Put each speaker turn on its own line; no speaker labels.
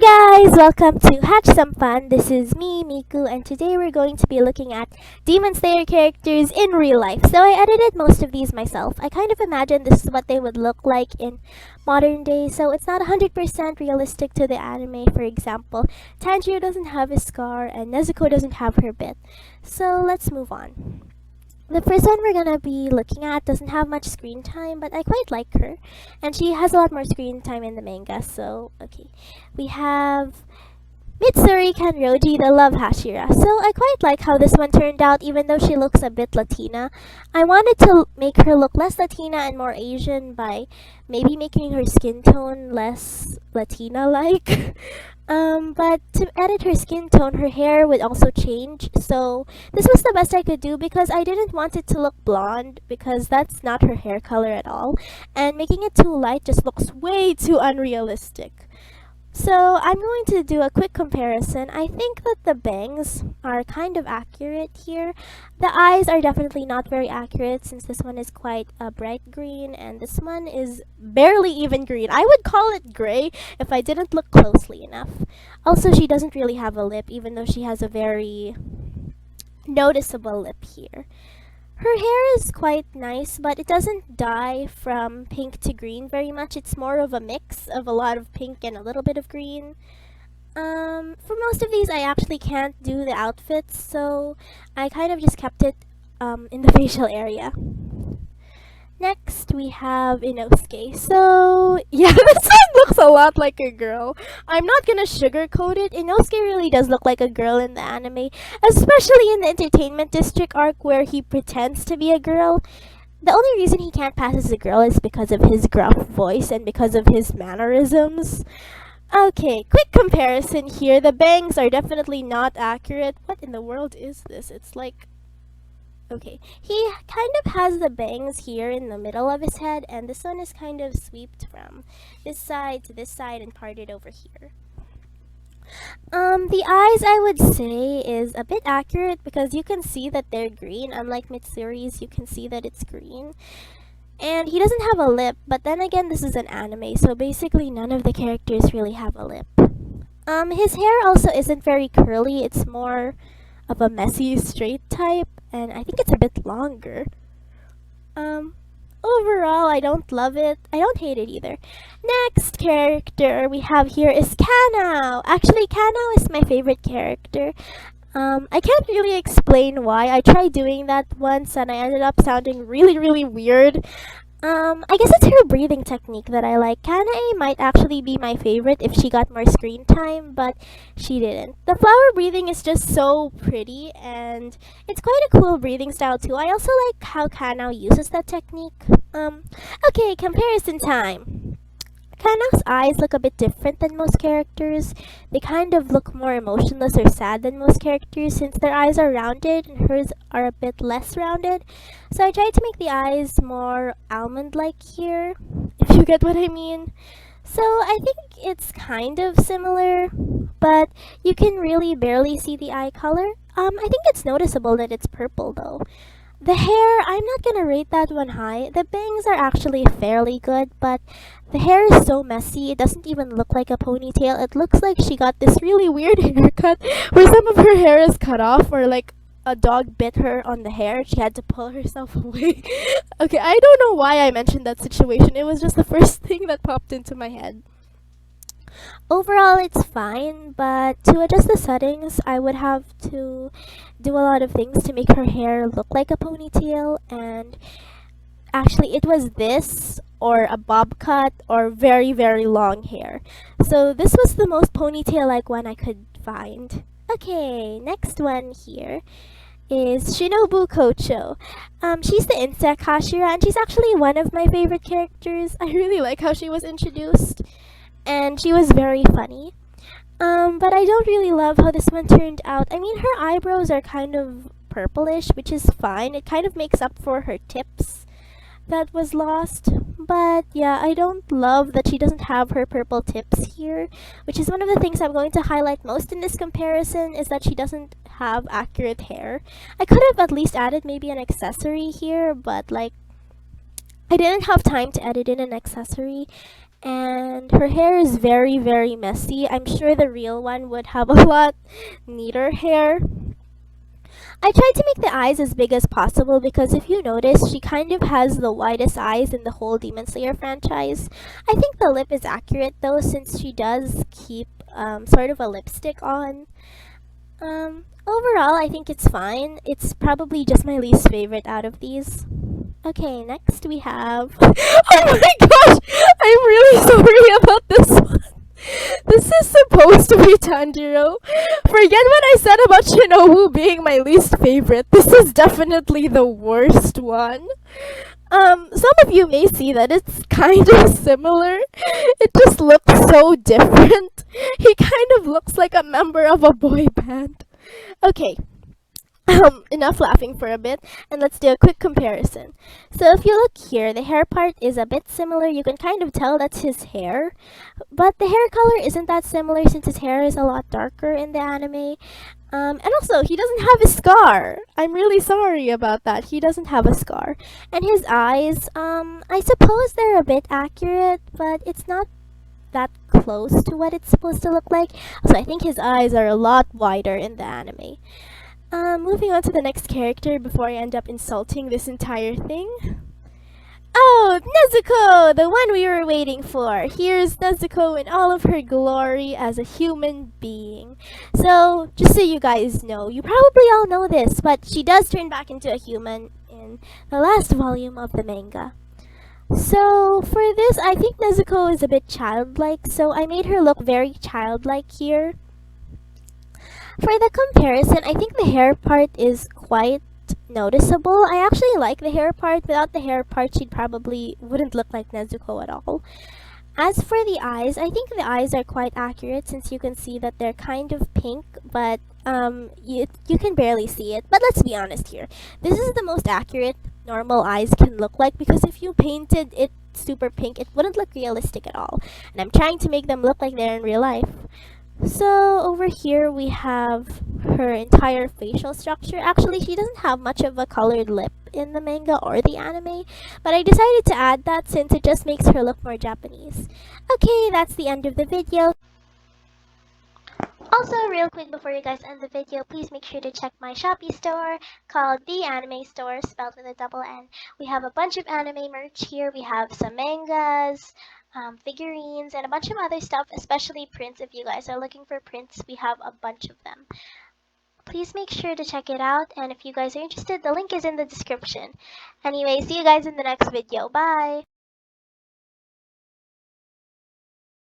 guys, welcome to Hatch Some Fun. This is me, Miku, and today we're going to be looking at Demon Slayer characters in real life. So I edited most of these myself. I kind of imagined this is what they would look like in modern day, so it's not 100% realistic to the anime. For example, Tanjiro doesn't have his scar and Nezuko doesn't have her bit. So let's move on. The first one we're gonna be looking at doesn't have much screen time, but I quite like her. And she has a lot more screen time in the manga, so okay. We have Mitsuri Kanroji, the Love Hashira. So I quite like how this one turned out, even though she looks a bit Latina. I wanted to make her look less Latina and more Asian by maybe making her skin tone less Latina-like. But to edit her skin tone, her hair would also change. So this was the best I could do because I didn't want it to look blonde because that's not her hair color at all. And making it too light just looks way too unrealistic. So I'm going to do a quick comparison. I think that the bangs are kind of accurate here. The eyes are definitely not very accurate since this one is quite a bright green and this one is barely even green. I would call it gray if I didn't look closely enough. Also, she doesn't really have a lip even though she has a very noticeable lip here. Her hair is quite nice, but it doesn't dye from pink to green very much. It's more of a mix of a lot of pink and a little bit of green. For most of these, I actually can't do the outfits, so I kind of just kept it in the facial area. Next, we have Inosuke. So, yeah, this one looks a lot like a girl. I'm not gonna sugarcoat it. Inosuke really does look like a girl in the anime, especially in the Entertainment District arc where he pretends to be a girl. The only reason he can't pass as a girl is because of his gruff voice and because of his mannerisms. Okay, quick comparison here. The bangs are definitely not accurate. What in the world is this? It's like... Okay, he kind of has the bangs here in the middle of his head, and this one is kind of swept from this side to this side and parted over here. The eyes, I would say, is a bit accurate because you can see that they're green. Unlike Mitsuri's, you can see that it's green. And he doesn't have a lip, but then again, this is an anime, so basically none of the characters really have a lip. His hair also isn't very curly, it's more of a messy, straight type, and I think it's a bit longer. Overall, I don't love it. I don't hate it either. Next character we have here is Kanao. Actually, Kanao is my favorite character. I can't really explain why. I tried doing that once and I ended up sounding really weird. I guess it's her breathing technique that I like. Kanae might actually be my favorite if she got more screen time, but she didn't. The flower breathing is just so pretty, and it's quite a cool breathing style too. I also like how Kanao uses that technique. Okay, comparison time. Kanao's eyes look a bit different than most characters. They kind of look more emotionless or sad than most characters since their eyes are rounded and hers are a bit less rounded. So I tried to make the eyes more almond-like here, if you get what I mean. So I think it's kind of similar, but you can really barely see the eye color. I think it's noticeable that it's purple though. The hair, I'm not gonna rate that one high. The bangs are actually fairly good, but the hair is so messy, it doesn't even look like a ponytail. It looks like she got this really weird haircut where some of her hair is cut off, or like a dog bit her on the hair. She had to pull herself away. Okay, I don't know why I mentioned that situation. It was just the first thing that popped into my head. Overall, it's fine, but to adjust the settings, I would have to do a lot of things to make her hair look like a ponytail, and actually it was this, or a bob cut, or very long hair. So this was the most ponytail-like one I could find. Okay, next one here is Shinobu Kocho. She's the insect Hashira, and she's actually one of my favorite characters. I really like how she was introduced, and she was very funny. But I don't really love how this one turned out. I mean, her eyebrows are kind of purplish, which is fine. It kind of makes up for her tips that was lost. But yeah, I don't love that she doesn't have her purple tips here, which is one of the things I'm going to highlight most in this comparison, is that she doesn't have accurate hair. I could have at least added maybe an accessory here, but like, I didn't have time to edit in an accessory, and her hair is very, very messy. I'm sure the real one would have a lot neater hair. I tried to make the eyes as big as possible because if you notice, she kind of has the widest eyes in the whole Demon Slayer franchise. I think the lip is accurate though, since she does keep sort of a lipstick on. Overall, I think it's fine. It's probably just my least favorite out of these. Okay, next we have. Oh my gosh! I'm really sorry about this one. This is supposed to be Tanjiro. Forget what I said about Shinobu being my least favorite. This is definitely the worst one. Some of you may see that it's kind of similar. It just looks so different. He kind of looks like a member of a boy band. Okay, enough laughing for a bit, and let's do a quick comparison. So if you look here, the hair part is a bit similar. You can kind of tell that's his hair, but the hair color isn't that similar since his hair is a lot darker in the anime. And also, he doesn't have a scar. I'm really sorry about that. He doesn't have a scar. And his eyes, I suppose they're a bit accurate, but it's not that close to what it's supposed to look like. So I think his eyes are a lot wider in the anime. Moving on to the next character before I end up insulting this entire thing. Oh, Nezuko! The one we were waiting for. Here's Nezuko in all of her glory as a human being. So, just so you guys know, you probably all know this, but she does turn back into a human in the last volume of the manga. So, for this, I think Nezuko is a bit childlike, so I made her look very childlike here. For the comparison, I think the hair part is quite noticeable. I actually like the hair part. Without the hair part, she probably wouldn't look like Nezuko at all. As for the eyes, I think the eyes are quite accurate since you can see that they're kind of pink, but you can barely see it. But let's be honest here. This is the most accurate normal eyes can look like, because if you painted it super pink, it wouldn't look realistic at all. And I'm trying to make them look like they're in real life. So over here we have her entire facial structure. Actually, she doesn't have much of a colored lip in the manga or the anime, but I decided to add that since it just makes her look more Japanese. Okay, that's the end of the video. Also, real quick before you guys end the video, please make sure to check my Shopee store called The Anime Store, spelled with a double N. We have a bunch of anime merch here. We have some mangas, figurines, and a bunch of other stuff, especially prints. If you guys are looking for prints, we have a bunch of them. Please make sure to check it out, and if you guys are interested, the link is in the description. Anyway, see you guys in the next video. Bye!